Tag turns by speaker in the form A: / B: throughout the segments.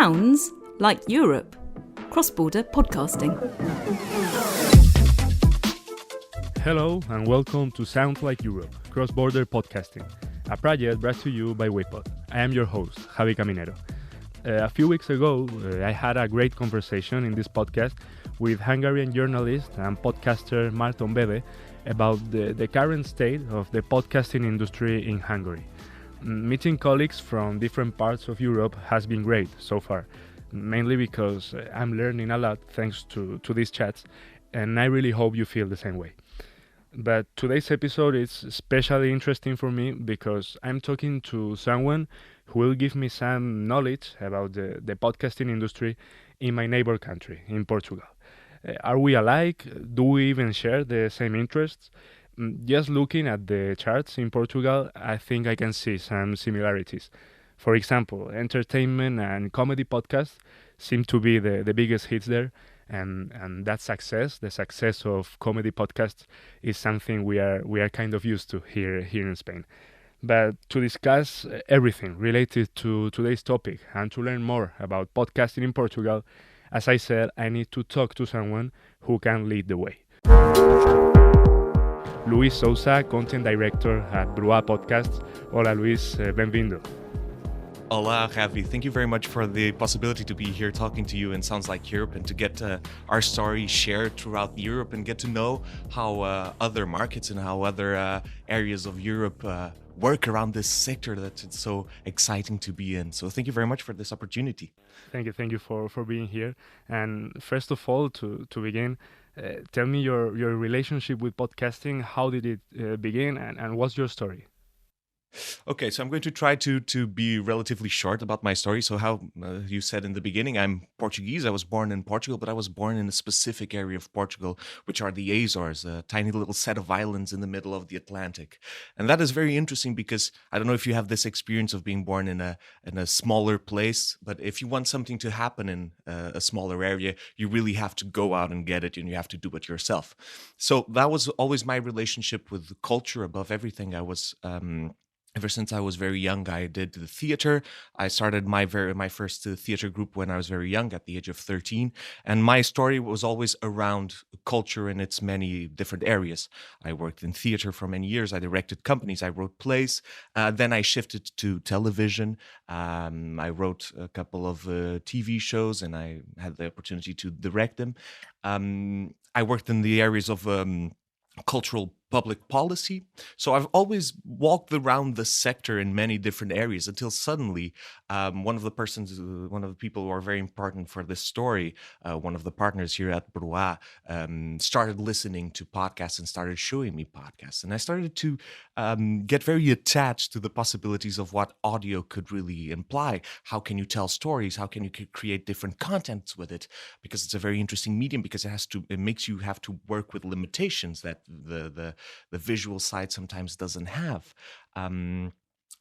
A: sounds like Europe. Cross-border podcasting.
B: Hello and welcome to Sounds Like Europe, Cross-Border Podcasting, a project brought to you by WePod. I am your host, Javi Caminero. A few weeks ago, I had a great conversation in this podcast with Hungarian journalist and podcaster Manu Tomillo about the current state of the podcasting industry in Hungary. Meeting colleagues from different parts of Europe has been great so far, mainly because I'm learning a lot thanks to these chats, and I really hope you feel the same way. But today's episode is especially interesting for me because I'm talking to someone who will give me some knowledge about the podcasting industry in my neighbor country, in Portugal. Are we alike? Do we even share the same interests? Just looking at the charts in Portugal, I think I can see some similarities. For example, entertainment and comedy podcasts seem to be the biggest hits there, and that success, the success of comedy podcasts, is something we are kind of used to here in Spain. But to discuss everything related to today's topic and to learn more about podcasting in Portugal, as I said, I need to talk to someone who can lead the way. Luís Sousa, Content Director at Bruá Podcasts. Hola Luís, bem-vindo.
C: Hola, Javi. Thank you very much for the possibility to be here talking to you in Sounds Like Europe and to get our story shared throughout Europe and get to know how other markets and how other areas of Europe work around this sector that it's so exciting to be in. So thank you very much for this opportunity.
B: Thank you for being here. And first of all, to begin, tell me your relationship with podcasting. How did it begin and what's your story?
C: Okay, so I'm going to try to be relatively short about my story. So how you said in the beginning, I'm Portuguese. I was born in Portugal, but I was born in a specific area of Portugal, which are the Azores, a tiny little set of islands in the middle of the Atlantic. And that is very interesting because I don't know if you have this experience of being born in a smaller place, but if you want something to happen in a smaller area, you really have to go out and get it and you have to do it yourself. So that was always my relationship with the culture above everything. I was ever since I was very young, I did the theater. I started my first theater group when I was very young, at the age of 13. And my story was always around culture in its many different areas. I worked in theater for many years. I directed companies. I wrote plays. Then I shifted to television. I wrote a couple of TV shows, and I had the opportunity to direct them. I worked in the areas of cultural public policy. So I've always walked around the sector in many different areas until suddenly one of the people who are very important for this story, one of the partners here at Bruá, started listening to podcasts and started showing me podcasts. And I started to get very attached to the possibilities of what audio could really imply. How can you tell stories? How can you create different contents with it? Because it's a very interesting medium, because it makes you have to work with limitations that the visual side sometimes doesn't have.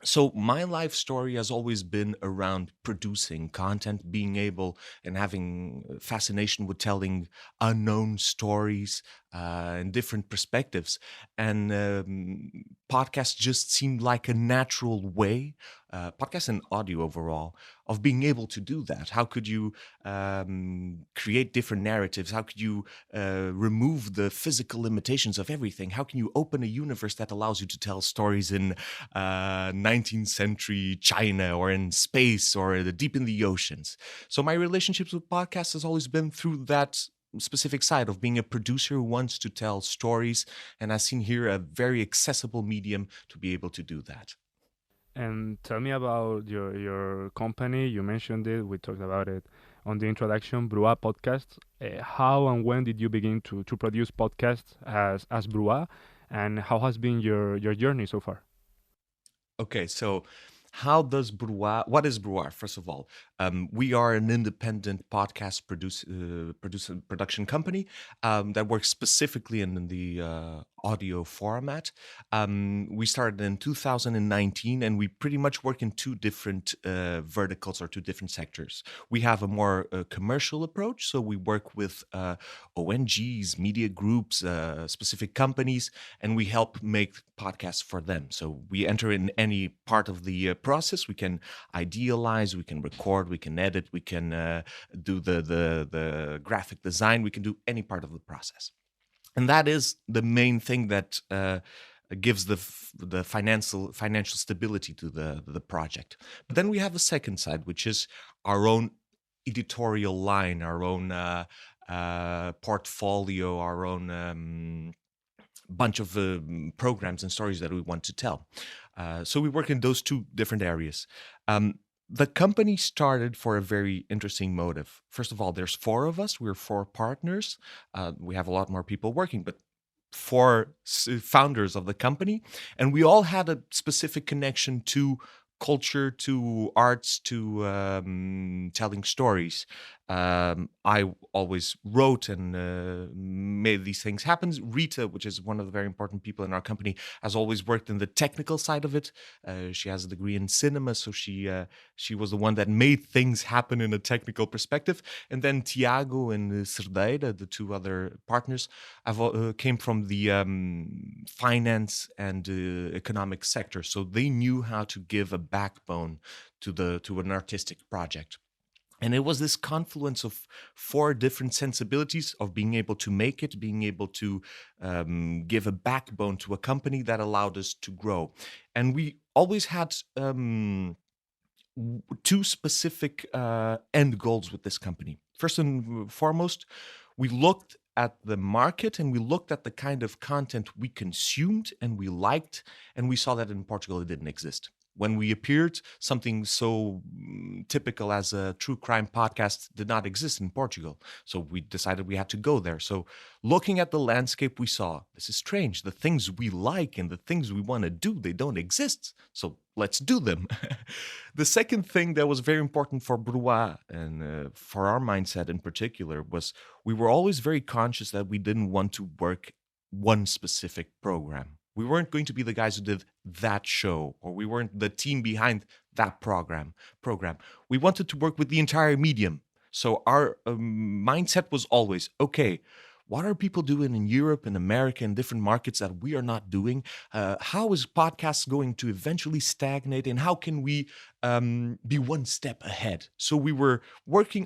C: So my life story has always been around producing content, being able and having fascination with telling unknown stories and different perspectives. And podcasts just seemed like a natural way, podcast and audio overall, of being able to do that. How could you create different narratives? How could you remove the physical limitations of everything? How can you open a universe that allows you to tell stories in 19th century China or in space or deep in the oceans? So my relationships with podcasts has always been through that specific side of being a producer who wants to tell stories, and I've seen here a very accessible medium to be able to do that.
B: And tell me about your company. You mentioned it. We talked about it on the introduction, Bruá Podcasts. How and when did you begin to produce podcasts as Bruá, and how has been your journey so far?
C: Okay, so what is Bruá? First of all, we are an independent podcast production company that works specifically in the audio format. We started in 2019, and we pretty much work in two different verticals or two different sectors. We have a more commercial approach, so we work with ONGs, media groups, specific companies, and we help make podcasts for them. So we enter in any part of the process. We can idealize, we can record, record, we can edit, we can do the graphic design, we can do any part of the process. And that is the main thing that gives the financial stability to the project. But then we have a second side, which is our own editorial line, our own portfolio, our own bunch of programs and stories that we want to tell. So we work in those two different areas. The company started for a very interesting motive. First of all, there's 4 of us. We're 4 partners. We have a lot more people working, but 4 founders of the company. And we all had a specific connection to culture, to arts, to telling stories. I always wrote and made these things happen. Rita, which is one of the very important people in our company, has always worked in the technical side of it. She has a degree in cinema, so she was the one that made things happen in a technical perspective. And then Tiago and Cerdeira, the 2 other partners, came from the finance and economic sector, so they knew how to give a backbone to an artistic project. And it was this confluence of 4 different sensibilities of being able to make it, being able to give a backbone to a company that allowed us to grow. And we always had 2 specific end goals with this company. First and foremost, we looked at the market and we looked at the kind of content we consumed and we liked, and we saw that in Portugal it didn't exist. When we appeared, something so typical as a true crime podcast did not exist in Portugal. So we decided we had to go there. So looking at the landscape, we saw, this is strange. The things we like and the things we want to do, they don't exist. So let's do them. The second thing that was very important for Bruá and for our mindset in particular was we were always very conscious that we didn't want to work one specific program. We weren't going to be the guys who did that show, or we weren't the team behind that program. We wanted to work with the entire medium. So our mindset was always, okay, what are people doing in Europe and America and different markets that we are not doing? How is podcasts going to eventually stagnate? And how can we be one step ahead? So we were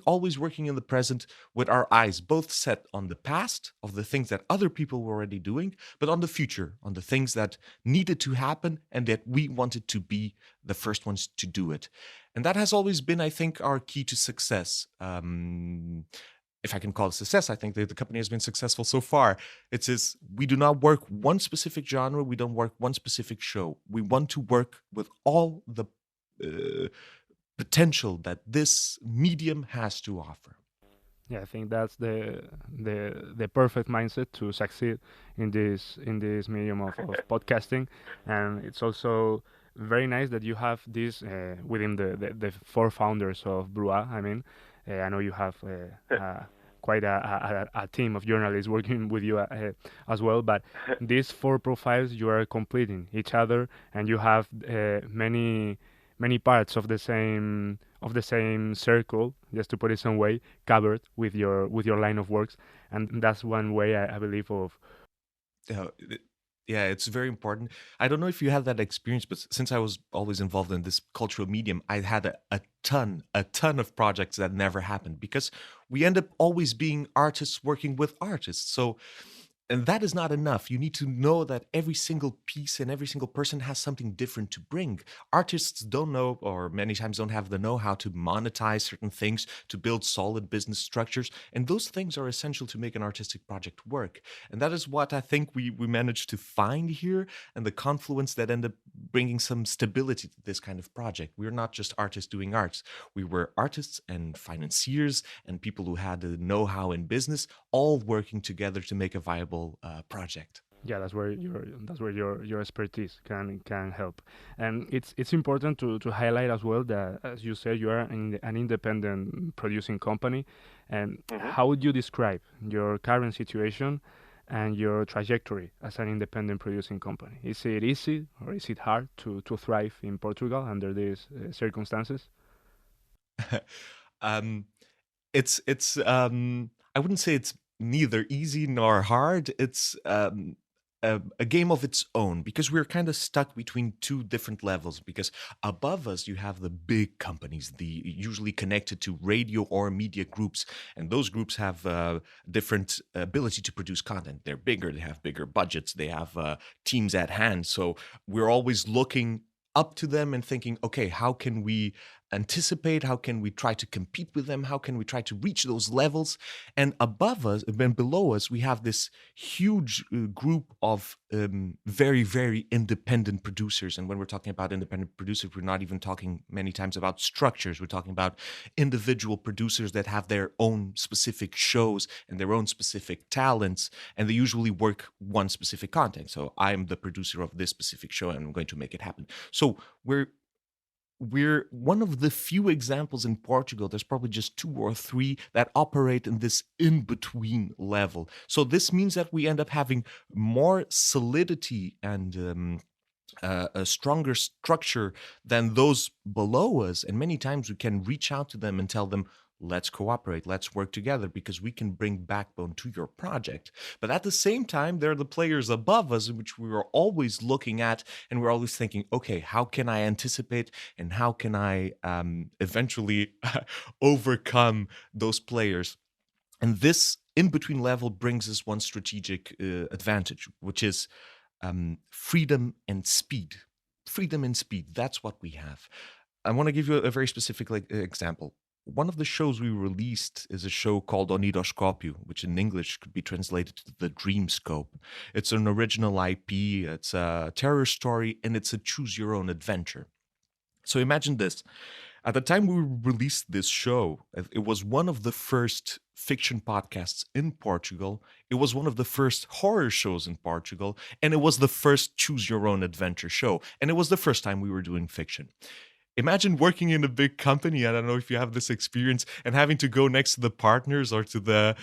C: always working in the present with our eyes both set on the past of the things that other people were already doing, but on the future, on the things that needed to happen and that we wanted to be the first ones to do it. And that has always been, I think, our key to success. If I can call it success, I think that the company has been successful so far. It says we do not work one specific genre. We don't work one specific show. We want to work with all the potential that this medium has to offer.
B: Yeah, I think that's the perfect mindset to succeed in this medium of podcasting, and it's also very nice that you have this within the 4 founders of Bruá. I mean, I know you have quite a team of journalists working with you as well, but these 4 profiles, you are completing each other, and you have many parts of the same circle, just to put it some way, covered with your line of works, and that's one way I believe of.
C: Yeah, it's very important. I don't know if you had that experience, but since I was always involved in this cultural medium, I had a ton of projects that never happened because we end up always being artists working with artists. So, and that is not enough. You need to know that every single piece and every single person has something different to bring. Artists don't know, or many times don't have the know-how to monetize certain things, to build solid business structures. And those things are essential to make an artistic project work. And that is what I think we managed to find here, and the confluence that ended up bringing some stability to this kind of project. We're not just artists doing arts. We were artists and financiers and people who had the know-how in business, all working together to make a viable project.
B: Yeah, that's where your expertise can help, and it's important to highlight as well that, as you said, you are an independent producing company. And how would you describe your current situation and your trajectory as an independent producing company? Is it easy or is it hard to thrive in Portugal under these circumstances?
C: It's I wouldn't say it's neither easy nor hard. It's a game of its own, because we're kind of stuck between two different levels. Because above us, you have the big companies, the usually connected to radio or media groups, and those groups have different ability to produce content. They're bigger, they have bigger budgets, they have teams at hand. So we're always looking up to them and thinking, okay, how can we anticipate? How can we try to compete with them? How can we try to reach those levels? And above us and below us, we have this huge group of very, very independent producers. And when we're talking about independent producers, we're not even talking many times about structures. We're talking about individual producers that have their own specific shows and their own specific talents, and they usually work one specific content. So I'm the producer of this specific show and I'm going to make it happen. So we're one of the few examples in Portugal. There's probably just 2 or 3 that operate in this in-between level. So this means that we end up having more solidity and a stronger structure than those below us. And many times we can reach out to them and tell them, let's cooperate, let's work together, because we can bring backbone to your project. But at the same time, there are the players above us, which we are always looking at, and we're always thinking, okay, how can I anticipate and how can I eventually overcome those players? And this in-between level brings us one strategic advantage, which is freedom and speed. Freedom and speed, that's what we have. I want to give you a very specific example. One of the shows we released is a show called Oniroscópio, which in English could be translated to The Dreamscope. It's an original IP, it's a terror story, and it's a choose-your-own-adventure. So imagine this. At the time we released this show, it was one of the first fiction podcasts in Portugal. It was one of the first horror shows in Portugal, and it was the first choose-your-own-adventure show. And it was the first time we were doing fiction. Imagine working in a big company, I don't know if you have this experience, and having to go next to the partners or to the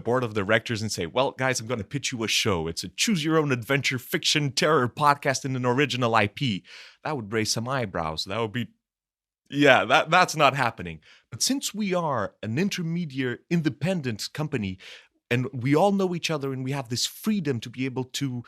C: board of directors and say, well, guys, I'm going to pitch you a show. It's a choose-your-own-adventure fiction terror podcast in an original IP. That would raise some eyebrows. That would be, yeah, that's not happening. But since we are an intermediate independent company, and we all know each other and we have this freedom to be able to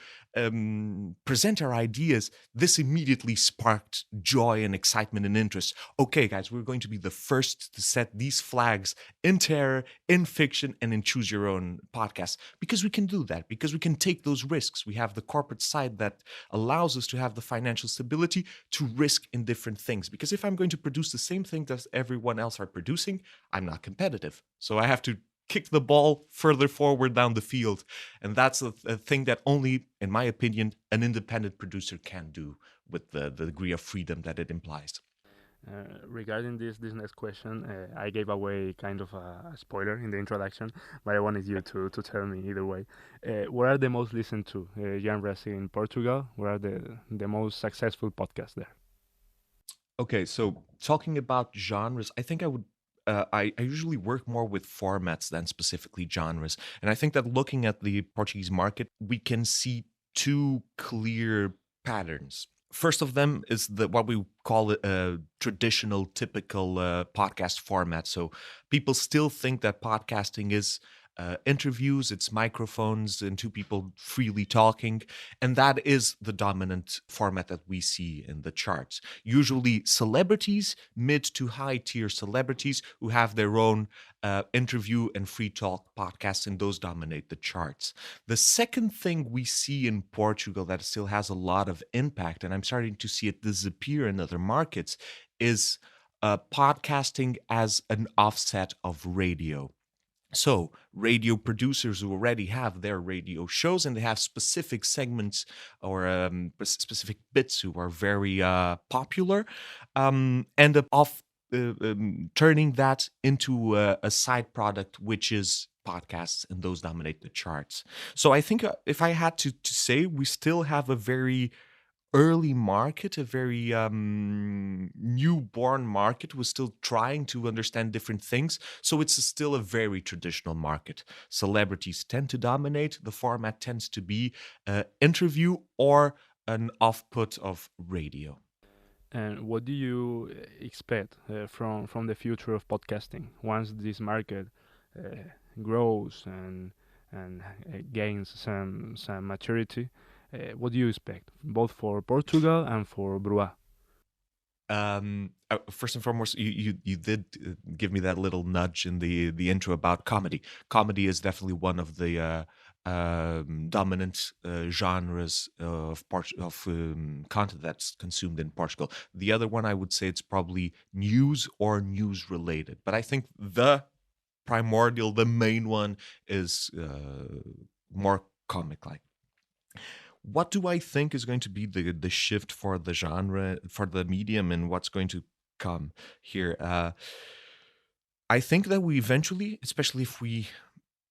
C: present our ideas, this immediately sparked joy and excitement and interest. Okay, guys, we're going to be the first to set these flags in terror, in fiction, and in Choose Your Own podcast, because we can do that, because we can take those risks. We have the corporate side that allows us to have the financial stability to risk in different things. Because if I'm going to produce the same thing that everyone else are producing, I'm not competitive. So I have to kick the ball further forward down the field. And that's a thing that only, in my opinion, an independent producer can do with the degree of freedom that it implies.
B: Regarding this next question, I gave away kind of a spoiler in the introduction, but I wanted you to tell me either way. What are the most listened to genres in Portugal? What are the most successful podcasts there?
C: Okay, so talking about genres, I think I usually work more with formats than specifically genres. And I think that looking at the Portuguese market, we can see 2 clear patterns. First of them is what we call a traditional, typical podcast format. So people still think that podcasting is interviews, it's microphones and 2 people freely talking. And that is the dominant format that we see in the charts. Usually celebrities, mid to high tier celebrities who have their own interview and free talk podcasts, and those dominate the charts. The second thing we see in Portugal that still has a lot of impact, and I'm starting to see it disappear in other markets, is podcasting as an offset of radio. So radio producers who already have their radio shows and they have specific segments or specific bits who are very popular, end up turning that into a side product, which is podcasts, and those dominate the charts. So I think if I had to say, we still have a very early market, a very newborn market. We're still trying to understand different things. So it's still a very traditional market. Celebrities tend to dominate. The format tends to be interview or an offput of radio.
B: And what do you expect from the future of podcasting once this market grows and and gains some maturity. What do you expect, both for Portugal and for Bruá?
C: First and foremost, you did give me that little nudge in the intro about comedy. Comedy is definitely one of the dominant genres of content that's consumed in Portugal. The other one, I would say, it's probably news or news related. But I think the primordial, the main one, is more comic like. What do I think is going to be the shift for the genre, for the medium, and what's going to come here? I think that we eventually, especially if we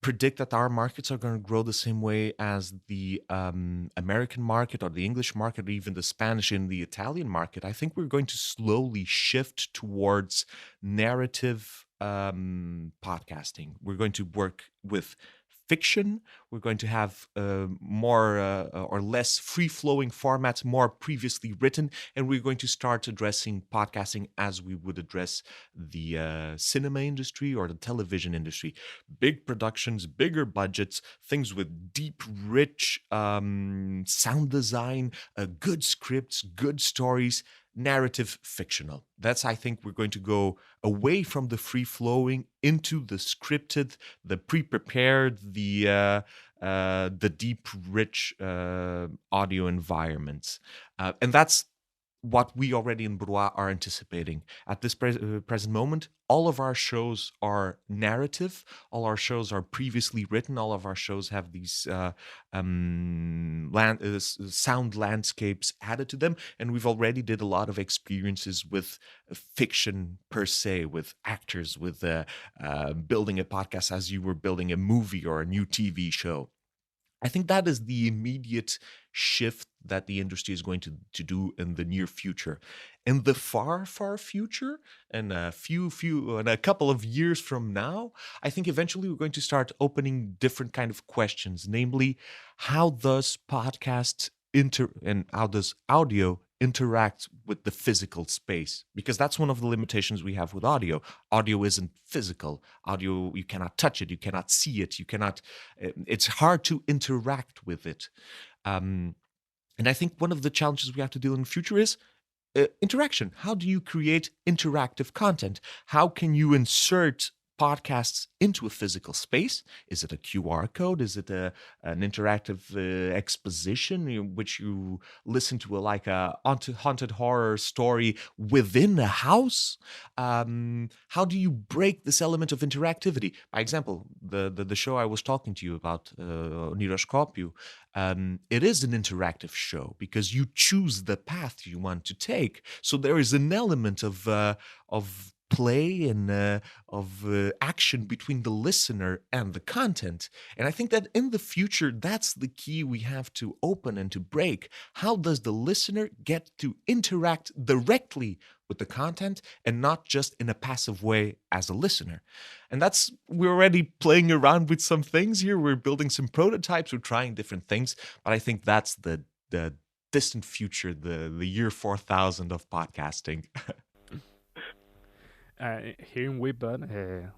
C: predict that our markets are going to grow the same way as the American market or the English market or even the Spanish and the Italian market, I think we're going to slowly shift towards narrative podcasting. We're going to work with fiction. We're going to have more or less free-flowing formats, more previously written, and we're going to start addressing podcasting as we would address the cinema industry or the television industry. Big productions, bigger budgets, things with deep, rich sound design, good scripts, good stories, narrative fictional. That's, I think, we're going to go away from the free flowing into the scripted, the pre-prepared, the deep, rich audio environments, and that's what we already in Bruá are anticipating. At this present moment, all of our shows are narrative, all our shows are previously written, all of our shows have these sound landscapes added to them, and we've already did a lot of experiences with fiction per se, with actors, with building a podcast as you were building a movie or a new TV show. I think that is the immediate shift that the industry is going to do in the near future. In the far, far future, and a couple of years from now, I think eventually we're going to start opening different kind of questions, namely, how does podcast and how does audio interact with the physical space? Because that's one of the limitations we have with audio. Audio isn't physical. Audio, you cannot touch it, you cannot see it, it's hard to interact with it. And I think one of the challenges we have to deal in the future is interaction. How do you create interactive content? How can you insert podcasts into a physical space? Is it a QR code? Is it an interactive exposition in which you listen to like a haunted horror story within a house? How do you break this element of interactivity? By example, the show I was talking to you about, Niroscópio, it is an interactive show because you choose the path you want to take. So there is an element of play and of action between the listener and the content. And I think that in the future, that's the key we have to open and to break. How does the listener get to interact directly with the content and not just in a passive way as a listener? And we're already playing around with some things here. We're building some prototypes. We're trying different things. But I think that's the distant future, the year 4000 of podcasting.
B: Here in WePod,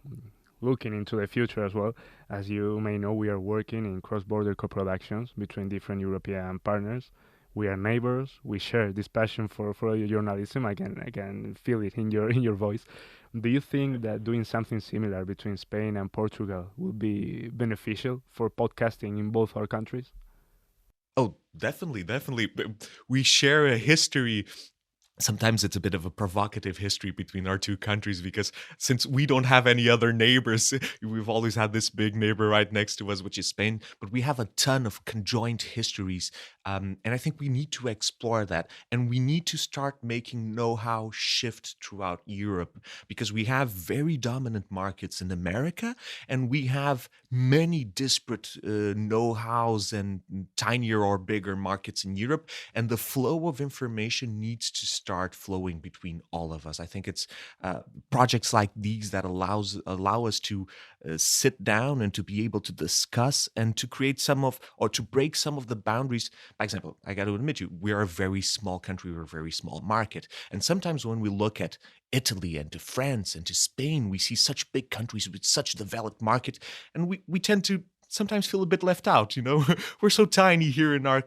B: looking into the future as well, as you may know, we are working in cross-border co-productions between different European partners. We are neighbors. We share this passion for journalism. I can feel it in your voice. Do you think that doing something similar between Spain and Portugal will be beneficial for podcasting in both our countries?
C: Oh, definitely. We share a history. Sometimes it's a bit of a provocative history between our two countries because since we don't have any other neighbors, we've always had this big neighbor right next to us, which is Spain, but we have a ton of conjoined histories. And I think we need to explore that. And we need to start making know-how shift throughout Europe because we have very dominant markets in America and we have many disparate know-hows and tinier or bigger markets in Europe. And the flow of information needs to start flowing between all of us. I think it's projects like these that allow us to sit down and to be able to discuss and to create to break some of the boundaries. By example, I got to admit we are a very small country, we're a very small market. And sometimes when we look at Italy and to France and to Spain, we see such big countries with such developed market, and we tend to sometimes feel a bit left out, you know? We're so tiny here in our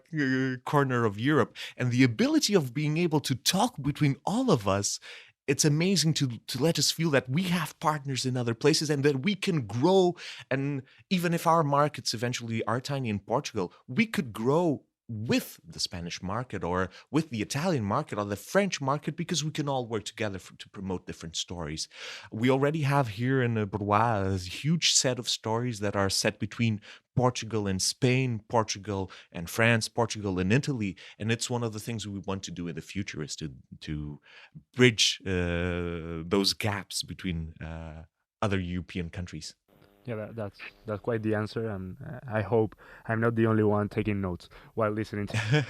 C: corner of Europe. And the ability of being able to talk between all of us, it's amazing to let us feel that we have partners in other places and that we can grow. And even if our markets eventually are tiny in Portugal, we could grow with the Spanish market or with the Italian market or the French market, because we can all work together to promote different stories. We already have here in Bruá a huge set of stories that are set between Portugal and Spain, Portugal and France, Portugal and Italy. And it's one of the things we want to do in the future, is to bridge those gaps between other European countries.
B: Yeah, that's quite the answer, and I hope I'm not the only one taking notes while listening to you.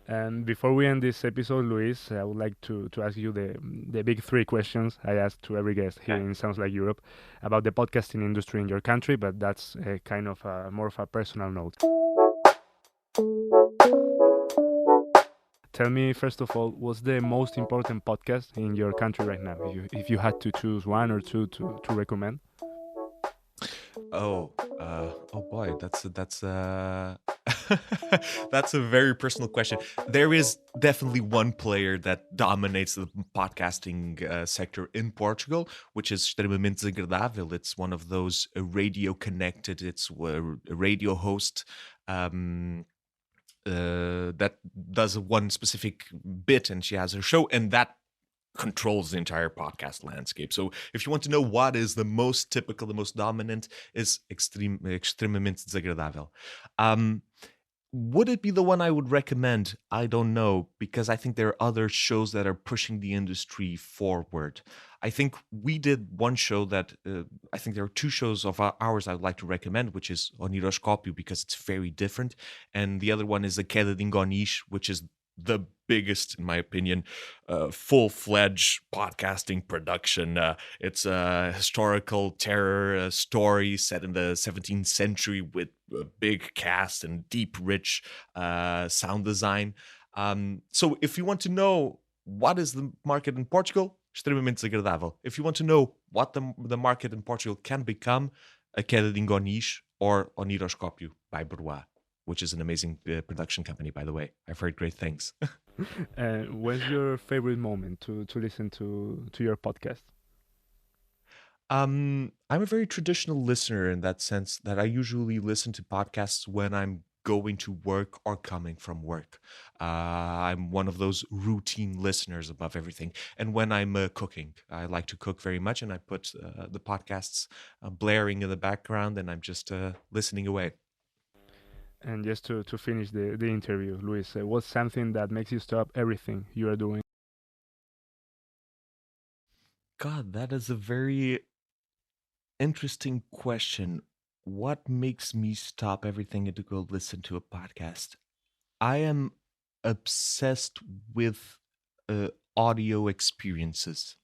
B: And before we end this episode, Luis, I would like to ask you the big three questions I ask to every guest here in Sounds Like Europe about the podcasting industry in your country, but that's kind of more of a personal note. Tell me, first of all, what's the most important podcast in your country right now? If you had to choose one or two to recommend.
C: Oh boy, that's that's a very personal question. There is definitely one player that dominates the podcasting sector in Portugal, which is Extremamente Desagradável. It's one of those radio connected. It's a radio host that does one specific bit, and she has her show, and that controls the entire podcast landscape. So if you want to know what is the most typical, the most dominant, is Extremamente Desagradável. Would it be the one I would recommend? I don't know, because I think there are other shows that are pushing the industry forward. I think we did one show that I think there are two shows of ours I would like to recommend, which is Oniroscópio, because it's very different, and the other one is A Queda de Ingonish, which is the biggest, in my opinion, full-fledged podcasting production. It's a historical terror story set in the 17th century with a big cast and deep, rich sound design. So if you want to know what is the market in Portugal, Extremamente Desagradável. If you want to know what the market in Portugal can become, A Queda de Ingonish or Oniroscópio by Bruá, which is an amazing production company, by the way. I've heard great things.
B: When's your favorite moment to listen to your podcast?
C: I'm a very traditional listener in that sense, that I usually listen to podcasts when I'm going to work or coming from work. I'm one of those routine listeners above everything. And when I'm cooking, I like to cook very much, and I put the podcasts blaring in the background, and I'm just listening away.
B: And just to finish the interview, Luis, what's something that makes you stop everything you are doing?
C: God, that is a very interesting question. What makes me stop everything and to go listen to a podcast? I am obsessed with audio experiences.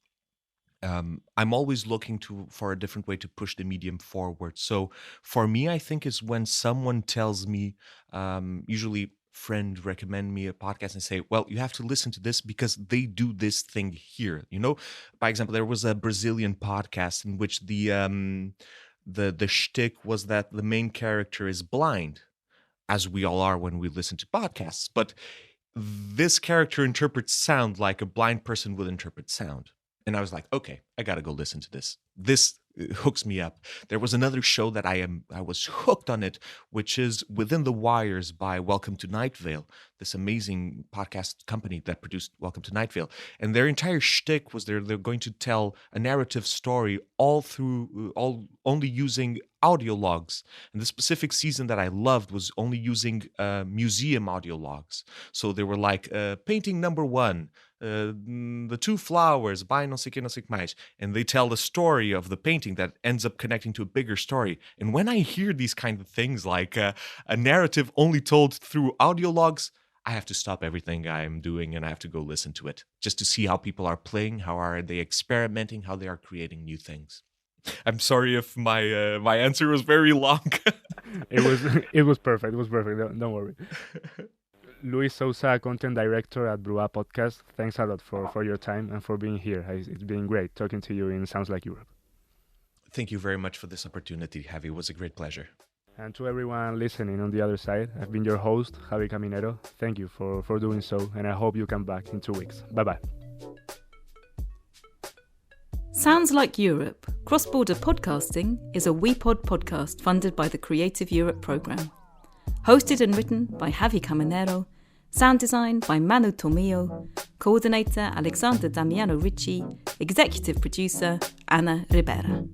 C: I'm always looking for a different way to push the medium forward. So for me, I think is when someone tells me, usually friend recommend me a podcast and say, well, you have to listen to this because they do this thing here. You know, by example, there was a Brazilian podcast in which the shtick was that the main character is blind, as we all are when we listen to podcasts. But this character interprets sound like a blind person would interpret sound. And I was like, okay, I got to go listen to this. This hooks me up. There was another show that I was hooked on it, which is Within the Wires by Welcome to Night Vale, this amazing podcast company that produced Welcome to Night Vale. And their entire shtick was they're going to tell a narrative story only using audio logs. And the specific season that I loved was only using museum audio logs. So they were like painting number 1, the 2 flowers by no sé qué, no sé qué mais. And they tell the story of the painting that ends up connecting to a bigger story. And when I hear these kind of things, like a narrative only told through audio logs, I have to stop everything I'm doing and I have to go listen to it just to see how people are playing, how are they experimenting, how they are creating new things. I'm sorry if my answer was very long.
B: It was perfect. It was perfect. Don't worry. Luís Sousa, content director at Bruá Podcasts. Thanks a lot for your time and for being here. It's been great talking to you in Sounds Like Europe.
C: Thank you very much for this opportunity, Javi. It was a great pleasure.
B: And to everyone listening on the other side, I've been your host, Javi Caminero. Thank you for doing so, and I hope you come back in 2 weeks. Bye-bye.
A: Sounds Like Europe, Cross-Border Podcasting is a WePod podcast funded by the Creative Europe programme. Hosted and written by Javi Caminero, sound design by Manu Tomillo, coordinator Alexander Damiano Ricci, executive producer Anna Ribera.